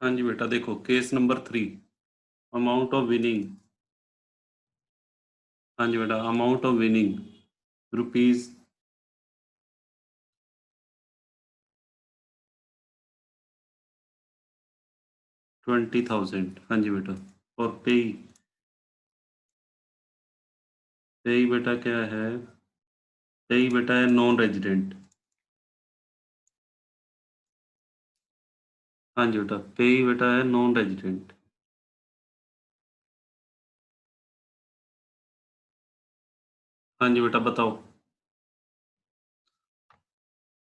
हाँ जी बेटा, देखो case number 3, amount of winning. हाँ जी बेटा, अमाउंट ऑफ विनिंग रुपीज 20,000। हाँ जी बेटा। और पेई, पेई बेटा क्या है? पेई बेटा है नॉन रेजिडेंट। हाँ जी बेटा, पेई बेटा है नॉन रेजिडेंट। हाँ जी बेटा, बताओ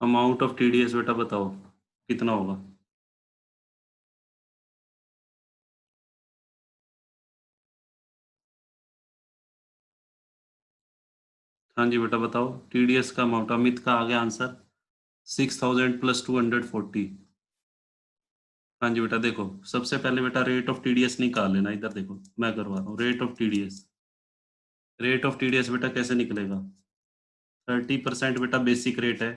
अमाउंट ऑफ टीडीएस बेटा, बताओ कितना होगा? हाँ जी बेटा, बताओ टीडीएस का अमाउंट। अमित का आ गया आंसर 6,000 प्लस 240। हाँ जी बेटा, देखो सबसे पहले बेटा रेट ऑफ टीडीएस निकाल लेना। इधर देखो मैं करवा रहा हूँ rate of TDS. Rate of TDS बेटा कैसे निकलेगा? 30% बेटा बेसिक रेट है।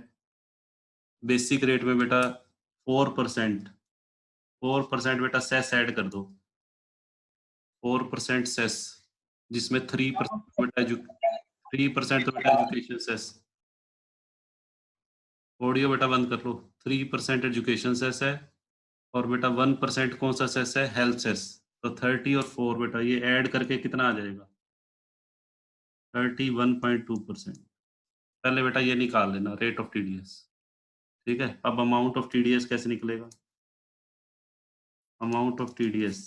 बेसिक रेट में बेटा 4%, 4% बेटा सेस ऐड कर दो। 4% सेस, जिसमें 3% बेटा 3% तो बेटा एजुकेशन सेस। ऑडियो बेटा बंद कर लो। 3% एजुकेशन सेस है, और बेटा 1% कौन सा सेस है? Health cess. तो 30 और 4 बेटा ये ऐड करके कितना आ जाएगा? 31.2%। पहले बेटा ये निकाल लेना रेट ऑफ टीडीएस। ठीक है, अब अमाउंट ऑफ टीडीएस कैसे निकलेगा? अमाउंट ऑफ टीडीएस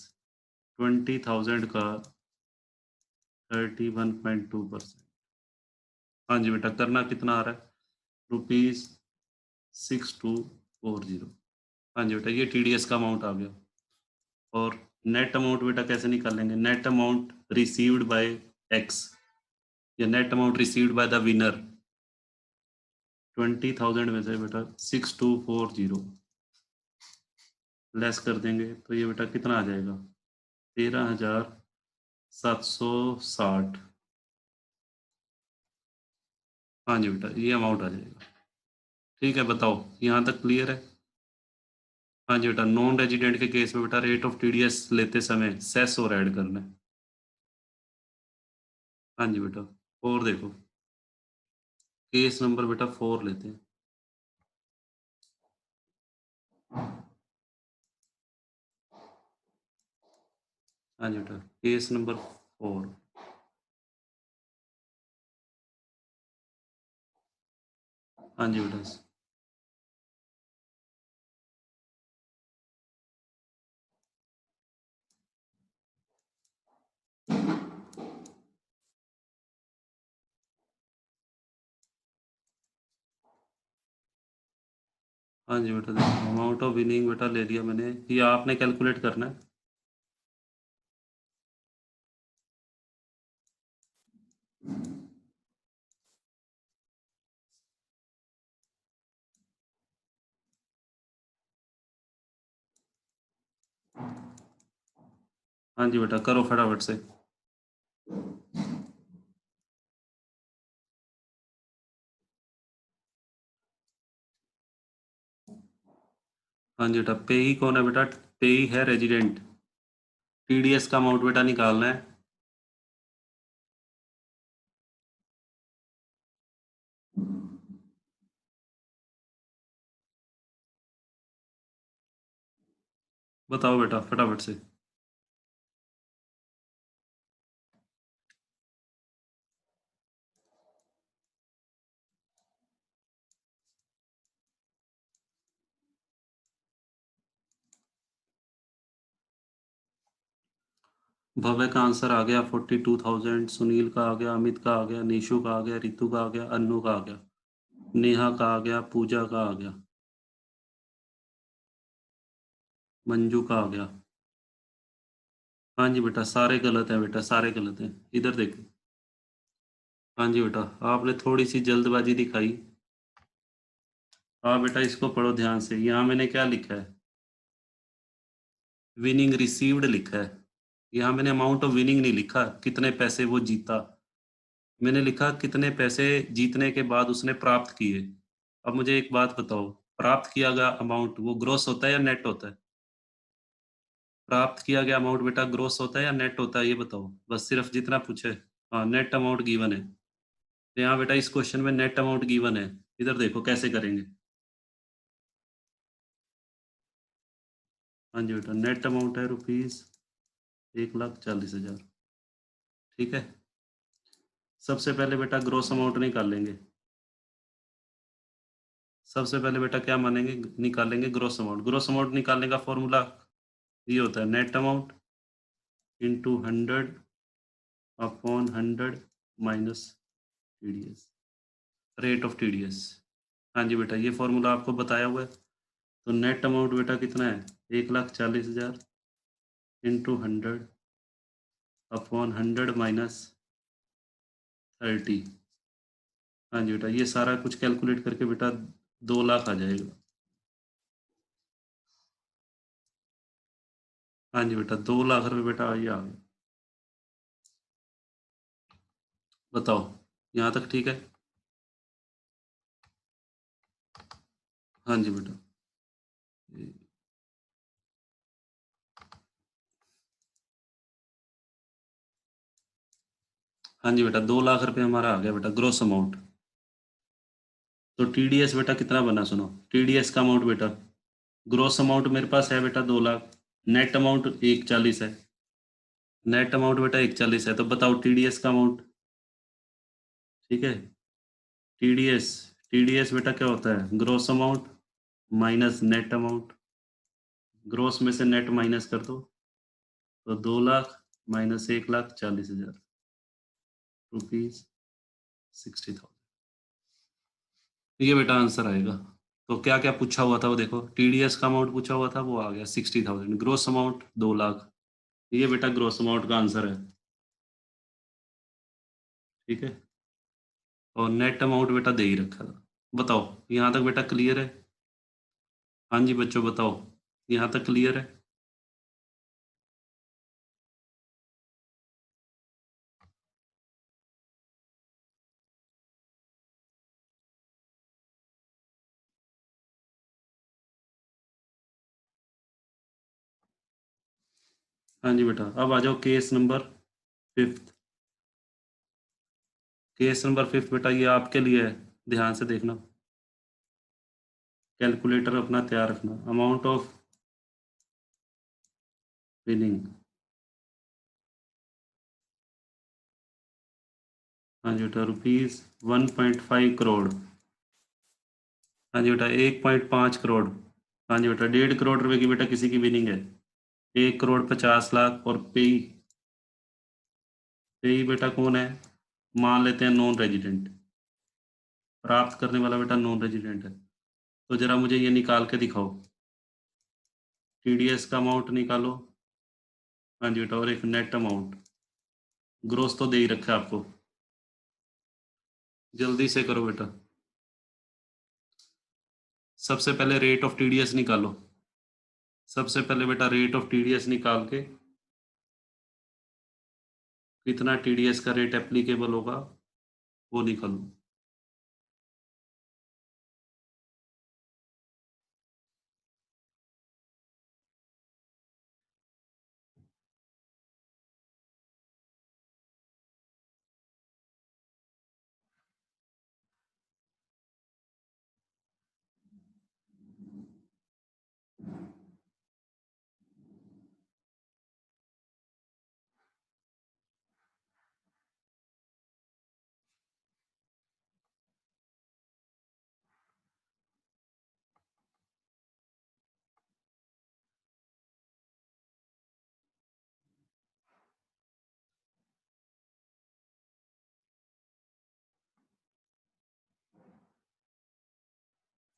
20,000 का 31.2%। हाँ जी बेटा, करना कितना आ रहा है? ₹6240। हाँ जी बेटा, ये टीडीएस का अमाउंट आ गया। और नेट अमाउंट बेटा कैसे निकालेंगे? Net amount received by X, या net amount received by the winner. 20,000 में से बेटा 6240 लेस कर देंगे तो ये बेटा कितना आ जाएगा? 13,760। हाँ जी बेटा, ये अमाउंट आ जाएगा। ठीक है, बताओ यहाँ तक क्लियर है? हाँ जी बेटा, नॉन रेजिडेंट के केस में बेटा रेट ऑफ टीडीएस लेते समय सेस और ऐड करना है। हाँ जी बेटा, और देखो केस नंबर बेटा 4 लेते हैं। हाँ जी बेटा, केस नंबर 4। हाँ जी बेटा। हाँ जी बेटा, देखो अमाउंट ऑफ विनिंग बेटा ले लिया मैंने। ये आपने कैलकुलेट करना है। हाँ जी बेटा, करो फटाफट से। हाँ जी बेटा, पेई कौन है बेटा? पेई है रेजिडेंट। टीडीएस का अमाउंट बेटा निकालना है। बताओ बेटा फटाफट से। भव्य का आंसर आ गया 42,000। सुनील का आ गया, अमित का आ गया, निशु का आ गया, रितु का आ गया, अन्नू का आ गया, नेहा का आ गया, पूजा का आ गया, मंजू का आ गया। हाँ जी बेटा, सारे गलत हैं बेटा, सारे गलत हैं। इधर देखो। हाँ जी बेटा, आपने थोड़ी सी जल्दबाजी दिखाई। हाँ बेटा, इसको पढ़ो ध्यान से। यहाँ मैंने क्या लिखा है? विनिंग रिसीव्ड लिखा है। यहाँ मैंने अमाउंट ऑफ विनिंग नहीं लिखा, कितने पैसे वो जीता। मैंने लिखा कितने पैसे जीतने के बाद उसने प्राप्त किए। अब मुझे एक बात बताओ, प्राप्त किया गया अमाउंट वो ग्रॉस होता है या नेट होता है? प्राप्त किया गया अमाउंट बेटा ग्रोस होता है या नेट होता है, ये बताओ, बस सिर्फ जितना पूछे। हाँ, नेट अमाउंट गिवन है, तो यहाँ बेटा इस क्वेश्चन में नेट अमाउंट गिवन है। इधर देखो कैसे करेंगे। हाँ जी बेटा, नेट अमाउंट है ₹1,40,000। ठीक है, सबसे पहले बेटा ग्रोस अमाउंट निकालेंगे। सबसे पहले बेटा क्या मानेंगे, निकालेंगे ग्रोस अमाउंट। ग्रोस अमाउंट निकालने का फॉर्मूला ये होता है net amount into 100/100 minus TDS, rate of TDS. हाँ जी बेटा, ये फॉर्मूला आपको बताया हुआ है। तो नेट अमाउंट बेटा कितना है, 1,40,000 इंटू 100/100 माइनस 30। हाँ जी बेटा, ये सारा कुछ कैलकुलेट करके बेटा 2 लाख आ जाएगा। हाँ जी बेटा, 2 लाख रुपए बेटा ये आ गया। बताओ, यहाँ तक ठीक है। हाँ जी बेटा, हाँ जी बेटा, 2 लाख रुपए हमारा आ गया बेटा ग्रोस अमाउंट। तो टीडीएस बेटा कितना बना, सुनो। टीडीएस का अमाउंट बेटा, ग्रोस अमाउंट मेरे पास है बेटा 2 लाख, नेट अमाउंट 1,40 है। नेट अमाउंट बेटा 1,40 है, तो बताओ टीडीएस का अमाउंट। ठीक है, टीडीएस, टीडीएस बेटा क्या होता है, gross amount minus net amount. Gross में से नेट माइनस कर दो, तो 2 लाख माइनस 1,40,000 रुपीज 60,000। ये बेटा आंसर आएगा। तो क्या क्या पूछा हुआ था वो देखो, टीडीएस का अमाउंट पूछा हुआ था, वो आ गया 60,000। ग्रोस अमाउंट 2 लाख, ये बेटा ग्रोस अमाउंट का आंसर है। ठीक है, और नेट अमाउंट बेटा दे ही रखा था। बताओ, यहाँ तक बेटा क्लियर है। हाँ जी बच्चों बताओ, यहाँ तक क्लियर है। हाँ जी बेटा, अब आ जाओ केस नंबर 5। केस नंबर 5 बेटा ये आपके लिए है, ध्यान से देखना। कैलकुलेटर अपना तैयार रखना। अमाउंट ऑफ विनिंग, हाँ जी बेटा, ₹1.5 करोड़। हाँ जी बेटा, 1.5 करोड़। हाँ जी बेटा, 1.5 करोड़ रुपए की बेटा किसी की विनिंग है। 1,50,00,000 और पेई, पेई बेटा कौन है, मान लेते हैं नॉन रेजिडेंट। प्राप्त करने वाला बेटा नॉन रेजिडेंट है। तो जरा मुझे ये निकाल के दिखाओ, टीडीएस का अमाउंट निकालो। हाँ जी बेटा, और एक नेट अमाउंट। ग्रोस तो दे ही रखा है आपको, जल्दी से करो बेटा। सबसे पहले रेट ऑफ टीडीएस निकालो। सबसे पहले बेटा रेट ऑफ टीडीएस निकाल के कितना टीडीएस का रेट एप्लीकेबल होगा वो निकालो।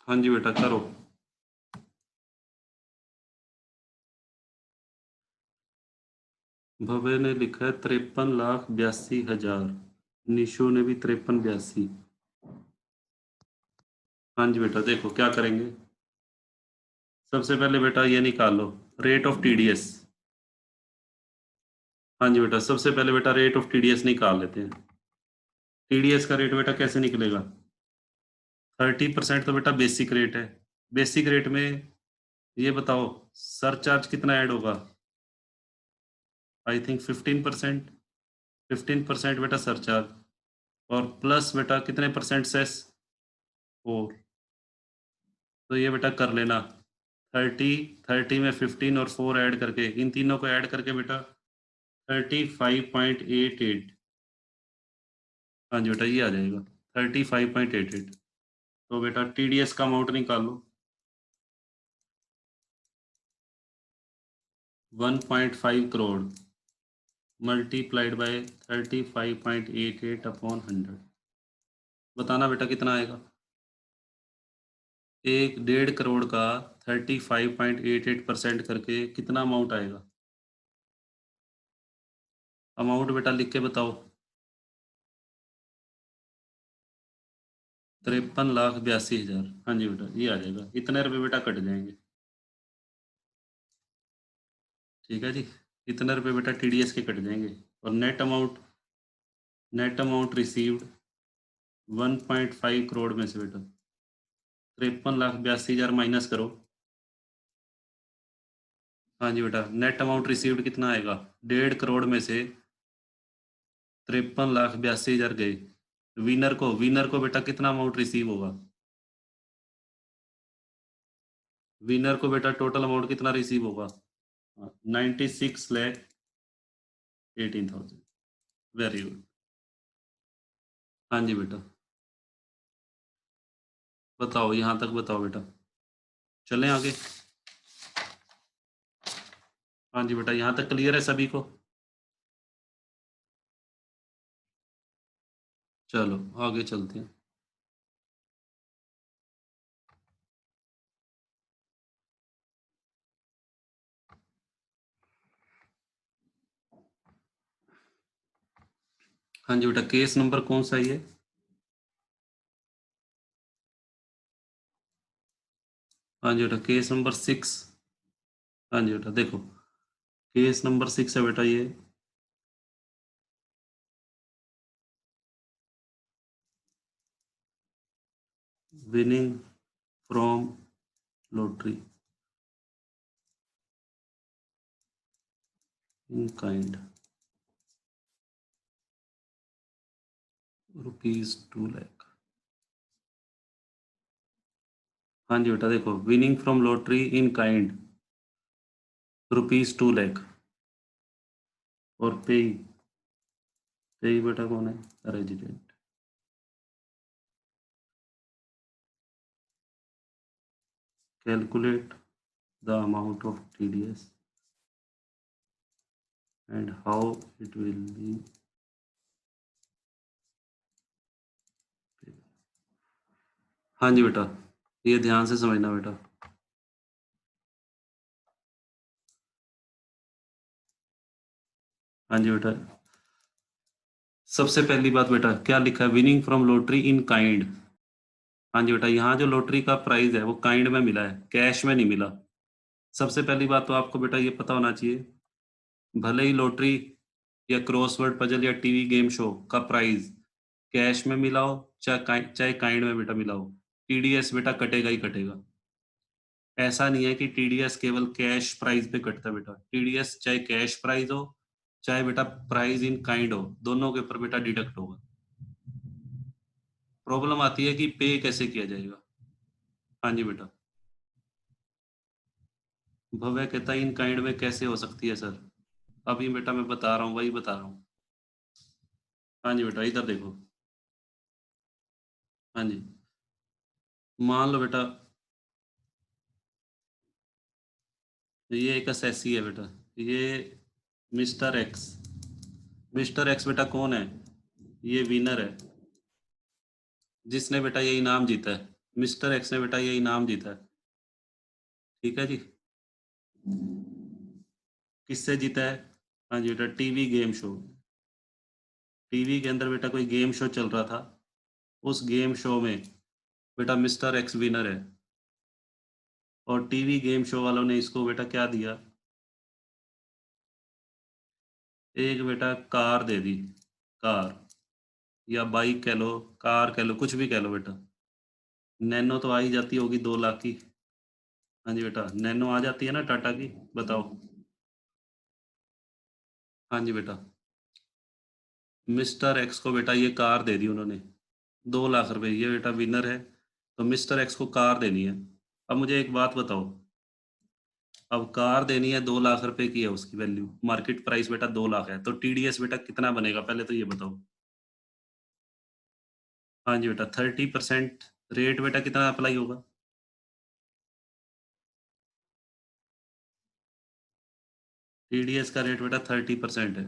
हाँ जी बेटा करो। भव्य ने लिखा है 53,82,000। निशु ने भी 53,82। हाँ जी बेटा, देखो क्या करेंगे। सबसे पहले बेटा ये निकालो, रेट ऑफ टीडीएस। हाँ जी बेटा, सबसे पहले बेटा रेट ऑफ टीडीएस निकाल लेते हैं। टीडीएस का रेट बेटा कैसे निकलेगा, 30% तो बेटा बेसिक रेट है। बेसिक रेट में ये बताओ सरचार्ज कितना ऐड होगा, आई थिंक 15%, 15% बेटा सरचार्ज, और प्लस बेटा कितने परसेंट सेस, 4। तो ये बेटा कर लेना, 30, 30 में 15 और 4 ऐड करके, इन तीनों को ऐड करके बेटा 35.88। हाँ जी बेटा, ये आ जाएगा 35.88। तो बेटा टीडीएस का अमाउंट निकाल लो, 1.5 करोड़ मल्टीप्लाइड बाय 35.88 अपॉन 100। बताना बेटा कितना आएगा। 1.5 करोड़ का 35.88% करके कितना अमाउंट आएगा। अमाउंट बेटा लिख के बताओ। 53,82,000। हाँ जी बेटा, ये आ जाएगा, इतने रुपए बेटा कट जाएंगे। ठीक है जी, इतने रुपए बेटा टीडीएस के कट जाएंगे। और नेट अमाउंट रिसीव्ड 1.5 करोड़ में से बेटा 53,82,000 माइनस करो। हाँ जी बेटा, नेट अमाउंट रिसीव्ड कितना आएगा, 1.5 करोड़ में से 53,82,000 गए। विनर को बेटा कितना अमाउंट रिसीव होगा। विनर को बेटा टोटल अमाउंट कितना रिसीव होगा, 96,18,000। Very good. हाँ जी बेटा, बताओ, यहाँ तक बताओ बेटा, चलें आगे। हाँ जी बेटा, यहाँ तक क्लियर है सभी को। चलो आगे चलते हैं। हाँ जी बेटा, केस नंबर कौन सा है ये। हाँ जी बेटा, केस नंबर 6। हाँ जी बेटा देखो, केस नंबर 6 है बेटा ये। Winning from lottery in kind ₹2 lakh. हाँ जी बेटा देखो, winning from lottery in kind ₹2 lakh. और पेई, पेई बेटा कौन है, resident. Calculate the amount of TDS and how it will be. हाँ जी बेटा, ये ध्यान से समझना बेटा। हाँ जी बेटा, सबसे पहली बात बेटा क्या लिखा है, winning from lottery in kind. हाँ जी बेटा, यहाँ जो लॉटरी का प्राइस है वो काइंड में मिला है, कैश में नहीं मिला। सबसे पहली बात तो आपको बेटा ये पता होना चाहिए, भले ही लॉटरी या क्रॉसवर्ड पजल या टीवी गेम शो का प्राइस कैश में मिला हो चाहे काइंड में बेटा मिला हो, टीडीएस बेटा कटेगा ही कटेगा। ऐसा नहीं है कि टीडीएस केवल कैश प्राइस पे कटता है बेटा, टीडीएस चाहे कैश प्राइस हो चाहे बेटा प्राइस इन काइंड हो, दोनों के ऊपर बेटा डिडक्ट होगा। प्रॉब्लम आती है कि पे कैसे किया जाएगा। हाँ जी बेटा, भव्य कहता है इन काइंड में कैसे हो सकती है सर। अभी बेटा मैं बता रहा हूँ, वही बता रहा हूँ। हाँ जी बेटा, इधर देखो। हाँ जी, मान लो बेटा ये एक असेसी है बेटा, ये मिस्टर एक्स। मिस्टर एक्स बेटा कौन है, ये विनर है जिसने बेटा ये इनाम जीता है। मिस्टर एक्स ने बेटा ये इनाम जीता है। ठीक है जी, किससे जीता है। हाँ जी बेटा, टीवी गेम शो। टीवी के अंदर बेटा कोई गेम शो चल रहा था, उस गेम शो में बेटा मिस्टर एक्स विनर है, और टीवी गेम शो वालों ने इसको बेटा क्या दिया, एक बेटा कार दे दी। कार या बाइक कह लो, कार कह लो, कुछ भी कह लो बेटा। नैनो तो आ ही जाती होगी 2 लाख की। हाँ जी बेटा, नैनो आ जाती है ना टाटा की, बताओ। हाँ जी बेटा, मिस्टर एक्स को बेटा ये कार दे दी उन्होंने 2 लाख रुपए, ये बेटा विनर है, तो मिस्टर एक्स को कार देनी है। अब मुझे एक बात बताओ, अब कार देनी है 2 लाख रुपए की है, उसकी वैल्यू मार्केट प्राइस बेटा 2 लाख है, तो टीडीएस बेटा कितना बनेगा पहले तो ये बताओ। हाँ जी बेटा, 30% रेट बेटा कितना अप्लाई होगा? टीडीएस का रेट बेटा 30% है।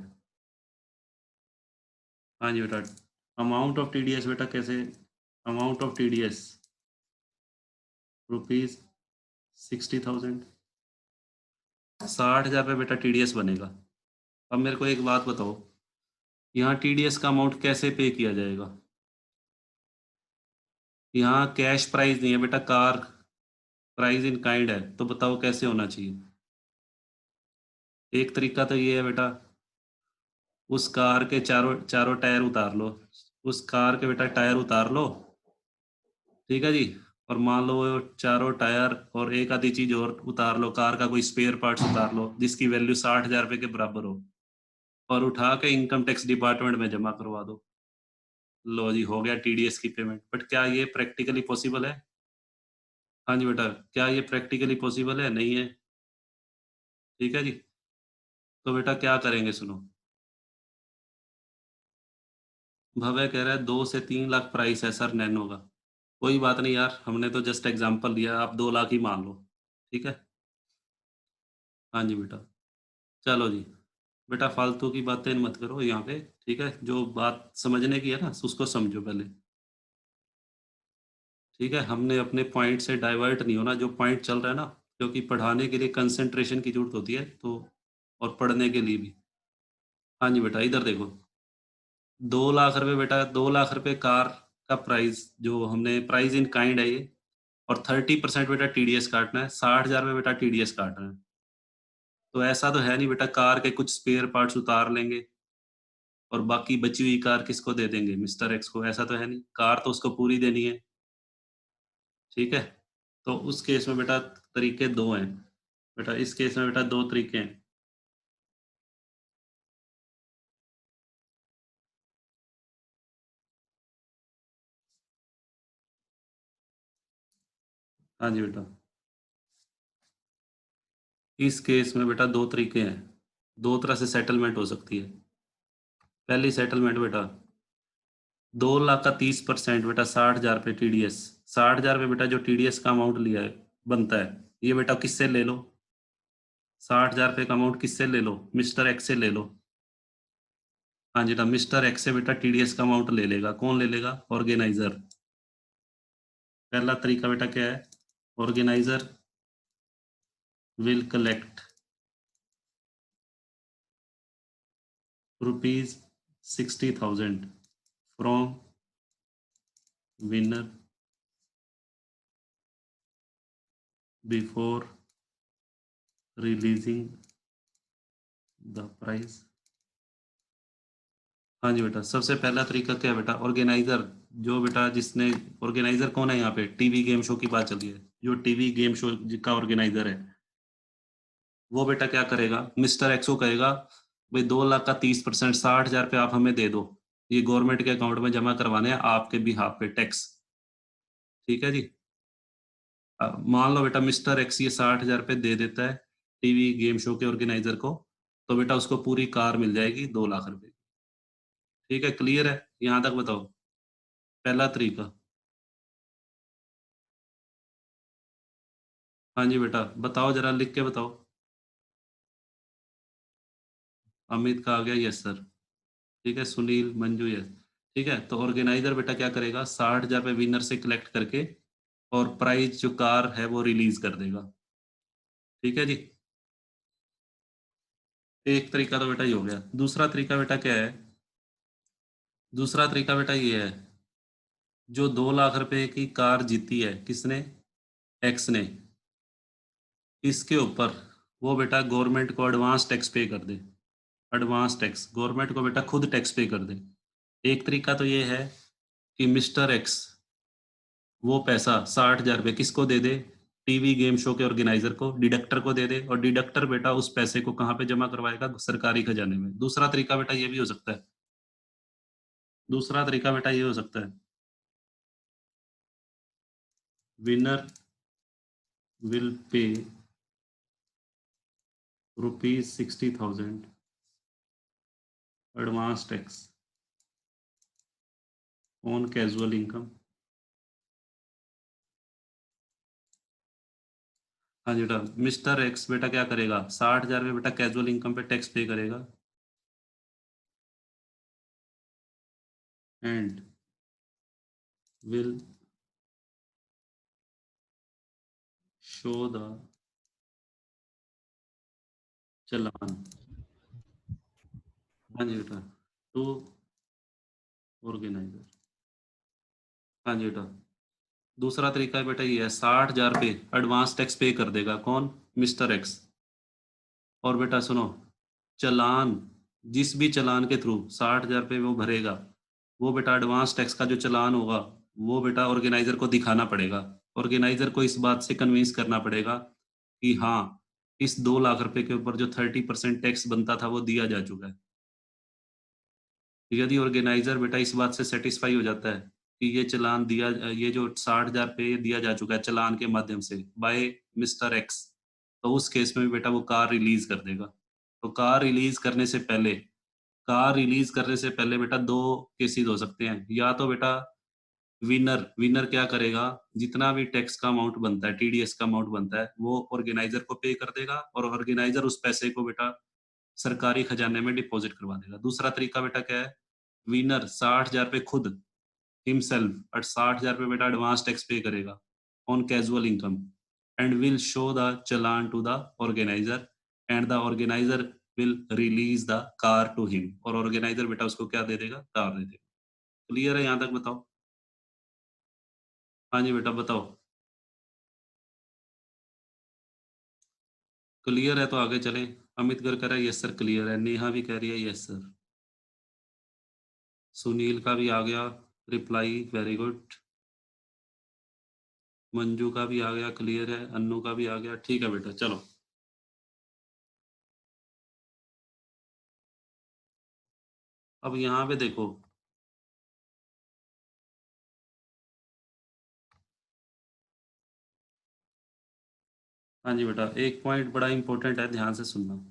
हाँ जी बेटा, अमाउंट ऑफ टीडीएस बेटा कैसे, अमाउंट ऑफ टीडीएस रुपीज 60,000, 60,000 बेटा टीडीएस बनेगा। अब मेरे को एक बात बताओ, यहाँ टीडीएस का अमाउंट कैसे पे किया जाएगा? यहाँ कैश प्राइस नहीं है बेटा, कार प्राइस इन काइंड है, तो बताओ कैसे होना चाहिए? एक तरीका तो ये है बेटा, उस कार के चारों चारों टायर उतार लो, उस कार के बेटा टायर उतार लो, ठीक है जी, और मान लो वो चारों टायर और एक आधी चीज और उतार लो, कार का कोई स्पेयर पार्ट्स उतार लो जिसकी वैल्यू 60,000 रुपए के बराबर हो, और उठा के इनकम टैक्स डिपार्टमेंट में जमा करवा दो। लो जी, हो गया टीडीएस की पेमेंट। बट क्या ये प्रैक्टिकली पॉसिबल है? हाँ जी बेटा, क्या ये प्रैक्टिकली पॉसिबल है? नहीं है। ठीक है जी, तो बेटा क्या करेंगे सुनो, भव्य कह रहा है 2 से 3 लाख प्राइस है सर नैनो का। कोई बात नहीं यार, हमने तो जस्ट एग्जांपल दिया, आप 2 लाख ही मान लो। ठीक है। हाँ जी बेटा, चलो जी, बेटा फालतू की बातें मत करो यहाँ पे। ठीक है, जो बात समझने की है ना उसको समझो पहले। ठीक है, हमने अपने पॉइंट से डाइवर्ट नहीं होना, जो पॉइंट चल रहा है ना, क्योंकि पढ़ाने के लिए कंसंट्रेशन की जरूरत होती है, तो और पढ़ने के लिए भी। हाँ जी बेटा, इधर देखो, 2 लाख रुपए बेटा, 2 लाख रुपए कार का प्राइस, जो हमने प्राइस इन काइंड है ये, और 30% बेटा टीडीएस काटना है, 60,000 रुपये बेटा टीडीएस काटना है। तो ऐसा तो है नहीं बेटा, कार के कुछ स्पेयर पार्ट्स उतार लेंगे और बाकी बची हुई कार किसको दे देंगे? मिस्टर एक्स को। ऐसा तो है नहीं, कार तो उसको पूरी देनी है। ठीक है, तो उस केस में बेटा तरीके दो हैं बेटा, इस केस में बेटा दो तरीके हैं। हाँ जी बेटा, इस केस में बेटा दो तरीके हैं, दो तरह से सेटलमेंट हो सकती है। पहली सेटलमेंट बेटा, 2 लाख का 30% बेटा 60,000 रुपये टीडीएस, 60,000 रुपये बेटा जो टीडीएस का अमाउंट लिया है बनता है, ये बेटा किससे ले लो? 60,000 रुपये का अमाउंट किससे ले लो? मिस्टर एक्स से ले लो। हाँ जी, ना मिस्टर एक्स से बेटा टीडीएस का अमाउंट ले लेगा, कौन ले लेगा? ऑर्गेनाइजर। पहला तरीका बेटा क्या है? Organiser will collect rupees 60,000 from winner before releasing the prize. हाँ जी बेटा, सबसे पहला तरीका क्या है बेटा? ऑर्गेनाइजर, जो बेटा जिसने, ऑर्गेनाइजर कौन है यहाँ पे? टीवी गेम शो की बात चल रही है, जो टीवी गेम शो का ऑर्गेनाइजर है, वो बेटा क्या करेगा? मिस्टर एक्स को कहेगा, भाई 2 लाख का 30%, 60,000 रुपये आप हमें दे दो, ये गवर्नमेंट के अकाउंट में जमा करवाने हैं आपके बिहाफ पे टैक्स। ठीक है जी, मान लो बेटा मिस्टर एक्स ये 60,000 रुपये दे देता है टीवी गेम शो के ऑर्गेनाइजर को, तो बेटा उसको पूरी कार मिल जाएगी 2 लाख रुपए। ठीक है, क्लियर है यहाँ तक? बताओ पहला तरीका। हाँ जी बेटा, बताओ जरा लिख के बताओ। अमित का आ गया, यस सर। ठीक है, सुनील, मंजू, यस। ठीक है, तो ऑर्गेनाइजर बेटा क्या करेगा? 60,000 रुपये विनर से कलेक्ट करके और प्राइज जो कार है वो रिलीज कर देगा। ठीक है जी, एक तरीका तो बेटा ये हो गया। दूसरा तरीका बेटा क्या है? दूसरा तरीका बेटा ये है, जो 2 लाख रुपए की कार जीती है किसने? एक्स ने, इसके ऊपर वो बेटा गवर्नमेंट को एडवांस टैक्स पे कर दे। एडवांस टैक्स गवर्नमेंट को बेटा खुद टैक्स पे कर दे। एक तरीका तो ये है कि मिस्टर एक्स वो पैसा 60,000 रुपये किसको दे दे? टीवी गेम शो के ऑर्गेनाइजर को, डिडक्टर को दे दे, और डिडक्टर बेटा उस पैसे को कहाँ पे जमा करवाएगा? सरकारी खजाने में। दूसरा तरीका बेटा ये भी हो सकता है, दूसरा तरीका बेटा ये हो सकता है, winner will pay ₹60,000 advance tax on casual income. हाँ जी बेटा, मिस्टर एक्स बेटा क्या करेगा? 60,000 में बेटा कैजुअल इनकम पे टैक्स पे करेगा, एंड विल शो द चालान, हाँ जी बेटा, टू ऑर्गेनाइजर। हाँ जी बेटा, दूसरा तरीका है बेटा ये है, 60,000 पे एडवांस टैक्स पे कर देगा कौन? Mister x. और बेटा सुनो, चालान, जिस भी चालान के थ्रू 60,000 पे वो भरेगा, वो बेटा एडवांस टैक्स का जो चालान होगा, वो बेटा ऑर्गेनाइजर को दिखाना पड़ेगा। ऑर्गेनाइजर को इस बात से कन्विंस करना पड़ेगा कि हाँ, इस 2 लाख रुपए के ऊपर जो 30% टैक्स बनता था वो दिया जा चुका है। यदि ऑर्गेनाइजर बेटा इस बात से सेटिस्फाई हो जाता है कि ये चालान दिया, ये जो 60,000 पे ये दिया जा चुका है चालान के माध्यम से बाय मिस्टर एक्स, तो उस केस में बेटा वो कार रिलीज कर देगा। तो कार रिलीज करने से पहले, कार रिलीज करने से पहले बेटा दो केसेस हो सकते हैं। या तो बेटा विनर विनर क्या करेगा, जितना भी टैक्स का अमाउंट बनता है, टीडीएस का अमाउंट बनता है, वो ऑर्गेनाइजर को पे कर देगा, और ऑर्गेनाइजर उस पैसे को बेटा सरकारी खजाने में डिपॉजिट करवा देगा। दूसरा तरीका बेटा क्या है, विनर 60,000 पे खुद हिमसेल्फ और 60,000 पे बेटा एडवांस टैक्स पे करेगा on casual income, and will show the challan to the organiser, and the organiser will release the car to him, और ऑर्गेनाइजर बेटा उसको क्या दे देगा? कार दे देगा। क्लियर है यहाँ तक? बताओ। हाँ जी बेटा बताओ। क्लियर है तो आगे चलें। अमित गर्ग कह रहा है यस सर क्लियर है, नेहा भी कह रही है यस सर, सुनील का भी आ गया रिप्लाई, वेरी गुड, मंजू का भी आ गया क्लियर है, अन्नू का भी आ गया, ठीक है बेटा चलो। अब यहाँ पे देखो, हाँ जी बेटा, एक पॉइंट बड़ा इंपॉर्टेंट है, ध्यान से सुनना।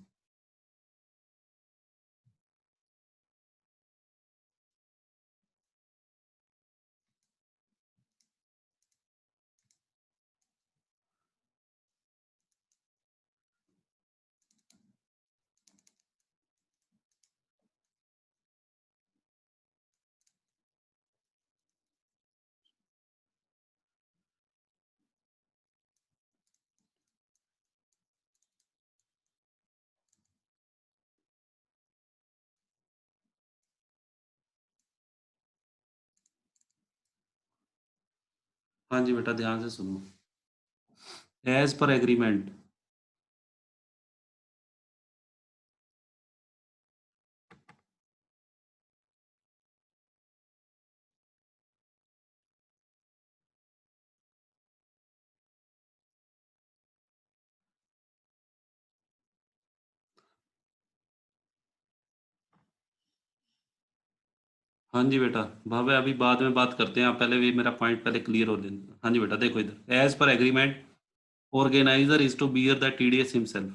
हाँ जी बेटा ध्यान से सुनो, एज पर एग्रीमेंट, हाँ जी बेटा, भावे अभी बाद में बात करते हैं, आप पहले भी मेरा पॉइंट पहले क्लियर हो लेना। हाँ जी बेटा देखो इधर, as per agreement organiser is to bear the TDS himself.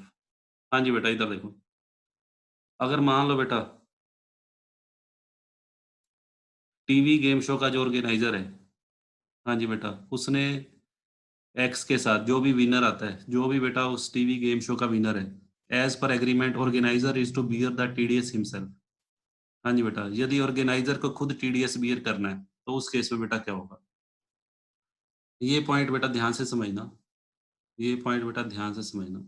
हाँ जी बेटा इधर देखो, अगर मान लो बेटा टीवी गेम शो का जो ऑर्गेनाइजर है, हाँ जी बेटा, उसने एक्स के साथ जो भी विनर आता है, जो भी बेटा उस टीवी गेम शो का विनर है, as per agreement organiser is to bear the TDS himself. हाँ जी बेटा, यदि ऑर्गेनाइजर को खुद टीडीएस बियर करना है तो उस केस में बेटा क्या होगा? ये पॉइंट बेटा ध्यान से समझना, ये पॉइंट बेटा ध्यान से समझना।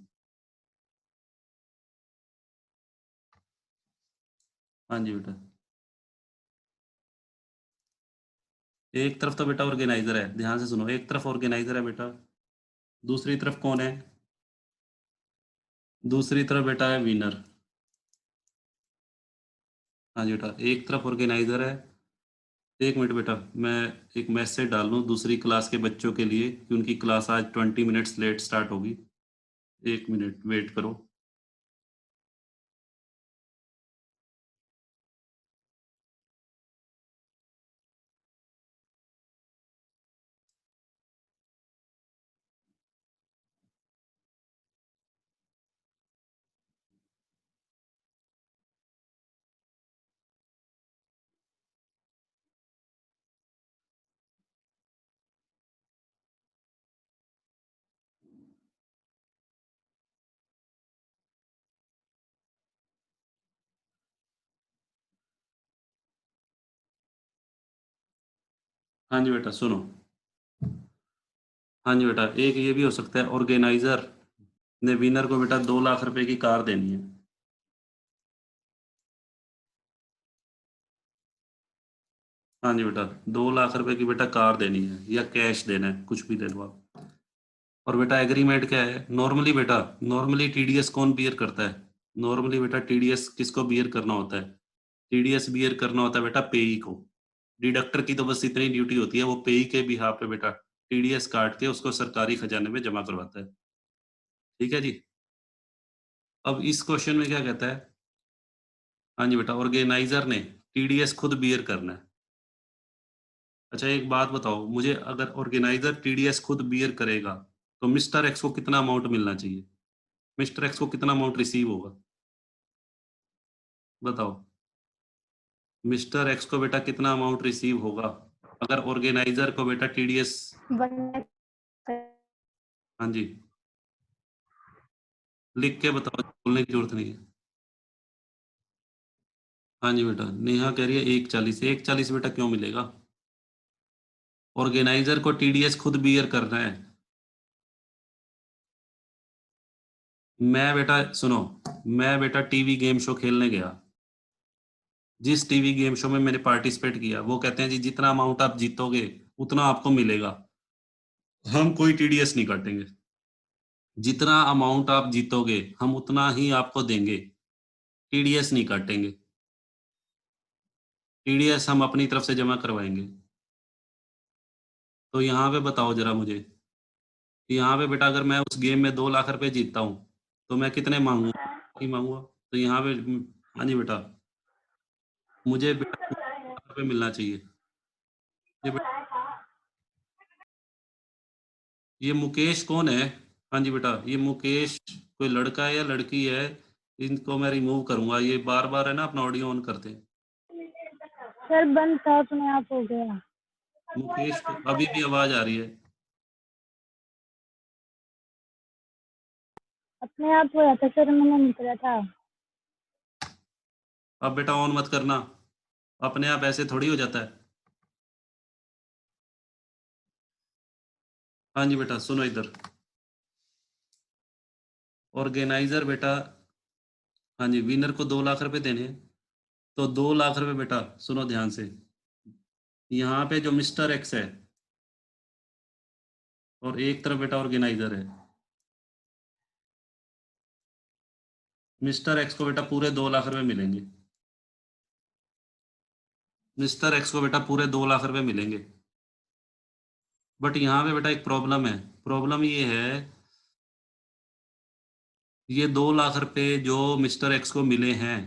हाँ जी बेटा, एक तरफ तो बेटा ऑर्गेनाइजर है, ध्यान से सुनो, एक तरफ ऑर्गेनाइजर है बेटा, दूसरी तरफ कौन है? दूसरी तरफ बेटा है विनर। हाँ जी बेटा, एक तरफ ऑर्गेनाइजर है, एक मिनट बेटा, मैं एक मैसेज डाल लूँ दूसरी क्लास के बच्चों के लिए कि उनकी क्लास आज 20 मिनट्स लेट स्टार्ट होगी। एक मिनट वेट करो। हाँ जी बेटा सुनो। हाँ जी बेटा, एक ये भी हो सकता है, ऑर्गेनाइजर ने विनर को बेटा 2 लाख रुपए की कार देनी है। हाँ जी बेटा, 2 लाख रुपए की बेटा कार देनी है या कैश देना है, कुछ भी दे दो आप। और बेटा एग्रीमेंट क्या है? नॉर्मली बेटा, नॉर्मली टीडीएस कौन बियर करता है? नॉर्मली बेटा टीडीएस किसको बियर करना होता है? टीडीएस बियर करना होता है बेटा पेई को। डिडक्टर की तो बस इतनी ड्यूटी होती है, वो पेई के बिहाफ पे बेटा टीडीएस काट के उसको सरकारी खजाने में जमा करवाता है। ठीक है जी। अब इस क्वेश्चन में क्या कहता है? हाँ जी बेटा, ऑर्गेनाइजर ने टीडीएस खुद बियर करना है। अच्छा एक बात बताओ मुझे, अगर ऑर्गेनाइजर टीडीएस खुद बियर करेगा तो मिस्टर एक्स को कितना अमाउंट मिलना चाहिए? मिस्टर एक्स को कितना अमाउंट रिसीव होगा? बताओ। मिस्टर एक्स को बेटा कितना अमाउंट रिसीव होगा अगर ऑर्गेनाइजर को बेटा टीडीएस? 1 हाँ जी, लिख के बताओ, बोलने की जरूरत नहीं है। हाँ जी बेटा, नेहा कह रही है 140। 140 बेटा क्यों मिलेगा? ऑर्गेनाइजर को टीडीएस खुद बियर करना है। मैं बेटा सुनो, मैं बेटा टीवी गेम शो खेलने गया। जिस टीवी गेम शो में मैंने पार्टिसिपेट किया वो कहते हैं जी जितना अमाउंट आप जीतोगे उतना आपको मिलेगा, हम कोई टीडीएस नहीं काटेंगे। जितना अमाउंट आप जीतोगे हम उतना ही आपको देंगे, टीडीएस नहीं काटेंगे। टीडीएस हम अपनी तरफ से जमा करवाएंगे। तो यहाँ पे बताओ जरा मुझे कि यहाँ पे बेटा अगर मैं उस गेम में 2 लाख रुपए जीतता हूँ तो मैं कितने मांगूंगा? नहीं मांगूंगा। तो यहाँ पे हाँ जी बेटा, मुझे बेटा 2 लाख रुपए मिलना चाहिए। ये बेटा, ये मुकेश कौन है? हाँ जी बेटा, ये मुकेश कोई लड़का है या लड़की है? इनको मैं रिमूव करूंगा, ये बार बार है ना अपना ऑडियो ऑन करते हैं। सर बंद था अपने आप हो गया। मुकेश को अभी भी आवाज आ रही है। अपने आप हो जाता सर, मैंने नहीं करा था। अब बेटा ऑन मत करना, अपने आप ऐसे थोड़ी हो जाता है। हाँ जी बेटा सुनो इधर, ऑर्गेनाइजर बेटा, हाँ जी विनर को 2 लाख रुपए देने हैं। तो 2 लाख रुपए बेटा सुनो ध्यान से, यहाँ पे जो मिस्टर एक्स है और एक तरफ बेटा ऑर्गेनाइजर है। मिस्टर एक्स को बेटा पूरे 2 लाख रुपए मिलेंगे। मिस्टर एक्स को बेटा पूरे 2 लाख रुपए मिलेंगे। बट यहाँ पे बेटा एक प्रॉब्लम है। प्रॉब्लम ये है, ये 2 लाख रुपए जो मिस्टर एक्स को मिले हैं,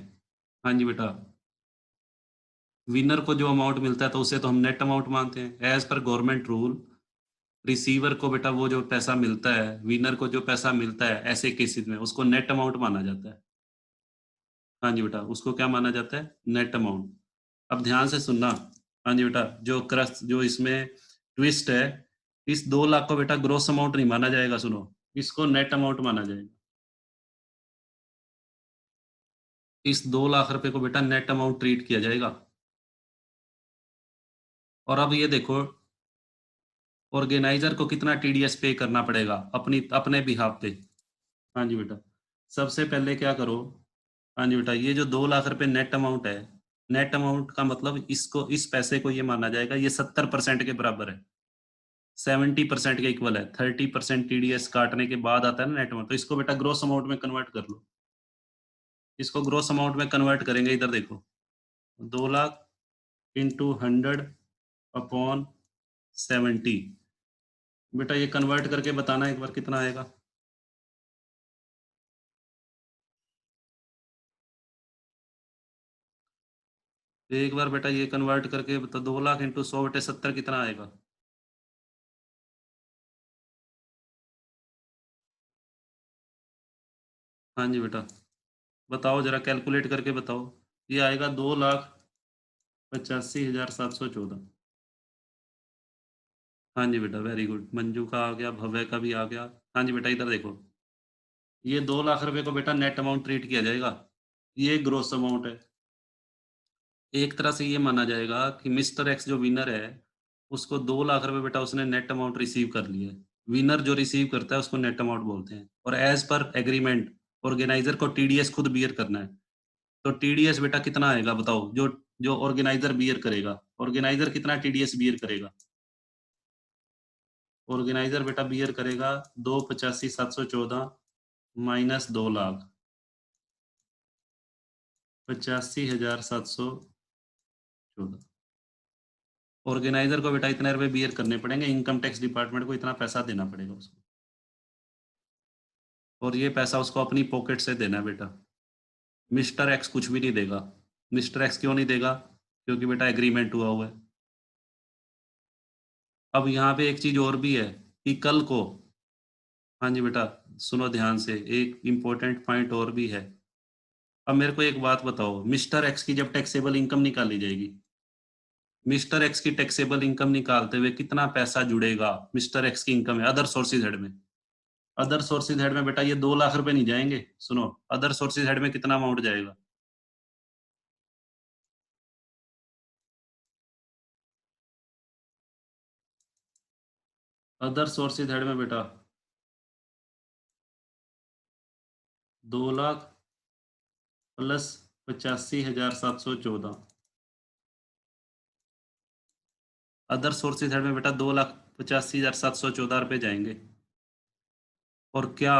हाँ जी बेटा, विनर को जो अमाउंट मिलता है तो उसे तो हम नेट अमाउंट मानते हैं as per government rule. Receiver को बेटा वो जो पैसा मिलता है, विनर को जो पैसा मिलता है ऐसे केसेस में उसको नेट अमाउंट माना जाता है। हाँ जी बेटा, उसको क्या माना जाता है? Net amount. अब ध्यान से सुनना। हाँ जी बेटा, जो क्रक्स जो इसमें ट्विस्ट है, इस 2 लाख को बेटा ग्रोस अमाउंट नहीं माना जाएगा, सुनो, इसको नेट अमाउंट माना जाएगा। इस 2 लाख रुपए को बेटा नेट अमाउंट ट्रीट किया जाएगा। और अब ये देखो, ऑर्गेनाइजर को कितना टीडीएस पे करना पड़ेगा अपनी अपने बिहाफ पे। हाँ जी बेटा, सबसे पहले क्या करो, हाँ जी बेटा, ये जो 2 लाख रुपए नेट अमाउंट है, नेट अमाउंट का मतलब इसको, इस पैसे को ये माना जाएगा ये 70% के बराबर है, 70% के इक्वल है। 30% टीडीएस काटने के बाद आता है ना नेट अमाउंट, तो इसको बेटा ग्रोस अमाउंट में कन्वर्ट कर लो। इसको ग्रोस अमाउंट में कन्वर्ट करेंगे, इधर देखो, 2 लाख इंटू 100 अपॉन 70। बेटा ये कन्वर्ट करके बताना एक बार कितना आएगा। एक बार बेटा ये कन्वर्ट करके बता, 2 लाख इंटू 100/70 कितना आएगा। हाँ जी बेटा बताओ, जरा कैलकुलेट करके बताओ। ये आएगा 2,85,714। हाँ जी बेटा वेरी गुड, मंजू का आ गया, भव्य का भी आ गया। हाँ जी बेटा इधर देखो, ये 2 लाख रुपए को बेटा नेट अमाउंट ट्रीट किया जाएगा। ये ग्रोस अमाउंट है। एक तरह से ये माना जाएगा कि मिस्टर एक्स जो विनर है, उसको 2 लाख रुपए बेटा उसने नेट अमाउंट रिसीव कर लिया है। विनर जो रिसीव करता है उसको नेट अमाउंट बोलते हैं, और एज पर एग्रीमेंट ऑर्गेनाइजर को टीडीएस खुद बियर करना है। तो टीडीएस बेटा कितना आएगा बताओ, जो जो ऑर्गेनाइजर बियर करेगा। ऑर्गेनाइजर कितना टीडीएस बियर करेगा। ऑर्गेनाइजर बेटा बियर करेगा 2,85,714 माइनस 2 लाख, 85,714। ऑर्गेनाइजर को बेटा इतने रुपए बियर करने पड़ेंगे, इनकम टैक्स डिपार्टमेंट को इतना पैसा देना पड़ेगा उसको, और ये पैसा उसको अपनी पॉकेट से देना है बेटा। मिस्टर एक्स कुछ भी नहीं देगा। मिस्टर एक्स क्यों नहीं देगा, क्योंकि बेटा एग्रीमेंट हुआ हुआ है। अब यहाँ पे एक चीज और भी है कि कल को, हाँ जी बेटा सुनो ध्यान से, एक इम्पोर्टेंट पॉइंट और भी है। अब मेरे को एक बात बताओ, मिस्टर एक्स की जब टैक्सेबल इनकम निकाली जाएगी, मिस्टर एक्स की टैक्सेबल इनकम निकालते हुए कितना पैसा जुड़ेगा मिस्टर एक्स की इनकम है अदर सोर्सेज हेड में। अदर सोर्सेज हेड में बेटा ये 2 लाख रुपए नहीं जाएंगे, सुनो, अदर सोर्सेज हेड में कितना अमाउंट जाएगा। अदर सोर्सेज हेड में बेटा 2 lakh plus 85,714। Other sources head में बेटा 2,85,714 रुपए जाएंगे। और क्या,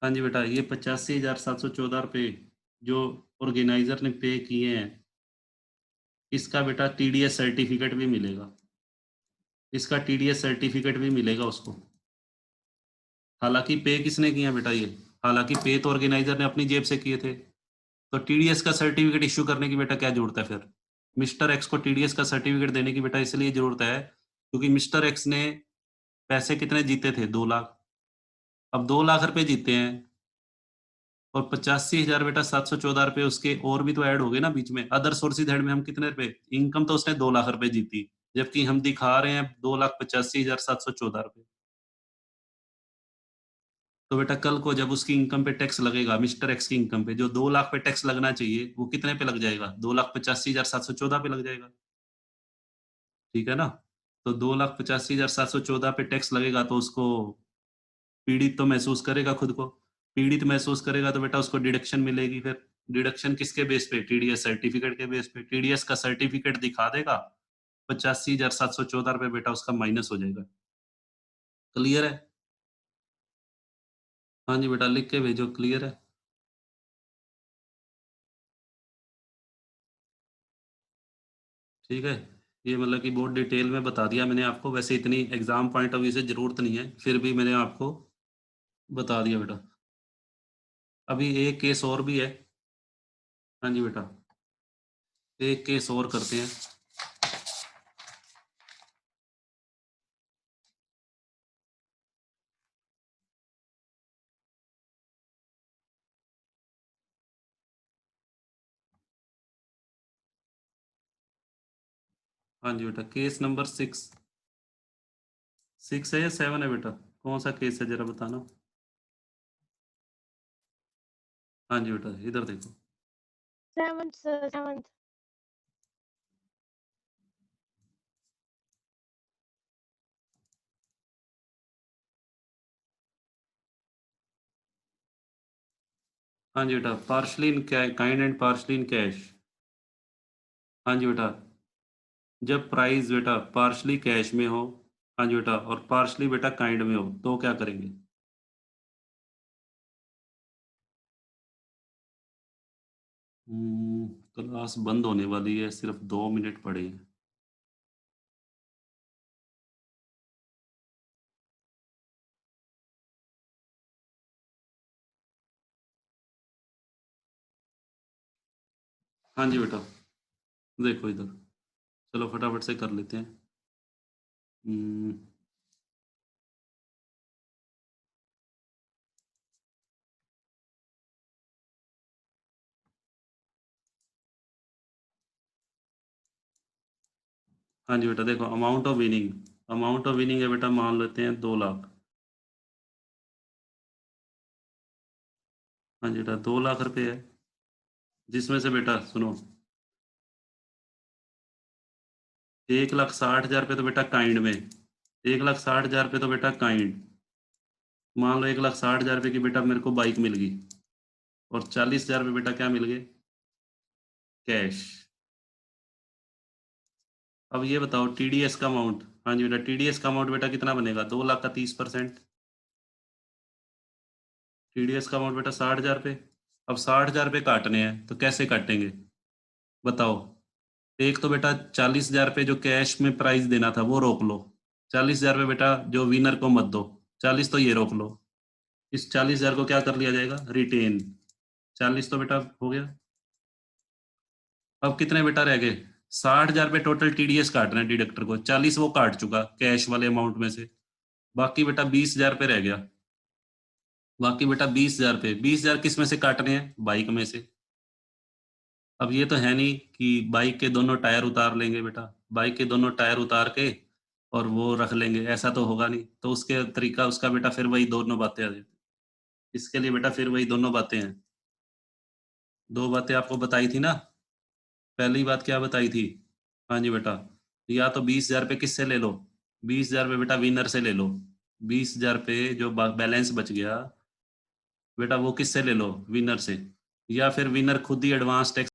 हाँ जी बेटा ये 85,714 रुपए जो ऑर्गेनाइजर ने पे किए हैं, इसका बेटा टीडीएस सर्टिफिकेट भी मिलेगा। इसका टीडीएस सर्टिफिकेट भी मिलेगा उसको। हालांकि पे किसने किया बेटा ये, हालांकि पे तो ऑर्गेनाइजर ने अपनी जेब से किए थे। तो टीडीएस का सर्टिफिकेट इश्यू करने की बेटा क्या जरूरत है फिर। मिस्टर एक्स को टीडीएस का सर्टिफिकेट देने की बेटा इसलिए जरूरत है क्योंकि मिस्टर एक्स ने पैसे कितने जीते थे, 2 लाख। अब 2 लाख रुपए जीते हैं, और 85,000 बेटा 714 रुपए उसके और भी तो ऐड हो गए ना बीच में। अदर सोर्सेज हेड में हम कितने रुपए, इनकम तो उसने 2 लाख रुपए जीती, जबकि हम दिखा रहे हैं 2,85,714 रुपए। तो बेटा कल को जब उसकी इनकम पे टैक्स लगेगा, मिस्टर एक्स की इनकम पे जो 2 लाख पे टैक्स लगना चाहिए, वो कितने पे लग जाएगा, 2,85,714 पे लग जाएगा। ठीक है ना। तो 2,85,714 पे टैक्स लगेगा तो उसको पीड़ित तो महसूस करेगा खुद को। पीड़ित महसूस करेगा तो बेटा उसको डिडक्शन मिलेगी फिर। डिडक्शन किसके बेस पे, टीडीएस सर्टिफिकेट के बेस पे। टीडीएस का सर्टिफिकेट दिखा देगा, 85,714 रुपए बेटा उसका माइनस हो जाएगा। क्लियर है। हाँ जी बेटा लिख के भेजो, क्लियर है। ठीक है। ये मतलब कि बहुत डिटेल में बता दिया मैंने आपको, वैसे इतनी एग्जाम पॉइंट ऑफ व्यू से जरूरत नहीं है, फिर भी मैंने आपको बता दिया बेटा। अभी एक केस और भी है। हाँ जी बेटा एक केस और करते हैं। हाँ जी बेटा केस नंबर 6। 6 है या 7 है बेटा, कौन सा केस है जरा बताना। हाँ जी बेटा इधर देखो। 7th sir, 7th. हाँ जी बेटा partially in kind and partially in cash. हाँ जी बेटा जब प्राइस बेटा पार्शली कैश में हो, हाँ जी बेटा, और पार्शली बेटा काइंड में हो, तो क्या करेंगे। क्लास बंद होने वाली है, सिर्फ 2 मिनट पड़े हैं। हाँ जी बेटा, देखो इधर, चलो फटाफट से कर लेते हैं। हाँ जी बेटा, देखो अमाउंट ऑफ विनिंग है बेटा, मान लेते हैं 2 लाख। हाँ जी बेटा, 2 लाख रुपए है, जिसमें से बेटा सुनो, 1,60,000 रुपये तो बेटा काइंड में, 1,60,000 रुपये तो बेटा काइंड, मान लो 1,60,000 रुपये की बेटा मेरे को बाइक मिल गई, और 40,000 रुपये बेटा क्या मिल गए, कैश। अब ये बताओ टीडीएस का अमाउंट, हाँ जी बेटा, टीडीएस का अमाउंट बेटा कितना बनेगा, 2 लाख का 30%, टीडीएस का अमाउंट बेटा 60,000 रुपये। अब 60,000 रुपये काटने हैं तो कैसे काटेंगे, बताओ। एक तो बेटा 40,000 रुपये जो कैश में प्राइस देना था वो रोक लो, 40,000 रुपये बेटा जो विनर को मत दो, 40 तो ये रोक लो, इस 40,000 को क्या कर लिया जाएगा, रिटेन। 40 तो बेटा हो गया। अब कितने बेटा रह गए, 60,000 रुपये टोटल टीडीएस काट रहे हैं डिडक्टर को, 40 वो काट चुका कैश वाले अमाउंट में से, बाकी बेटा 20,000 रुपये रह गया, बाकी बेटा 20,000 रुपये, 20,000 किस में से काटने हैं, बाइक में से। अब ये तो है नहीं कि बाइक के दोनों टायर उतार लेंगे बेटा, बाइक के दोनों टायर उतार के और वो रख लेंगे, ऐसा तो होगा नहीं, तो उसके तरीका उसका बेटा फिर वही दोनों बातें आ जाती, इसके लिए बेटा फिर वही दोनों बातें हैं, 2 बातें आपको बताई थी ना। पहली बात क्या बताई थी, हाँ जी बेटा, या तो 20,000 रुपये किससे ले लो, 20,000 रुपये बेटा विनर से ले लो, 20,000 रुपये जो बैलेंस बच गया बेटा वो किससे ले लो, विनर से, या फिर विनर खुद ही एडवांस टैक्स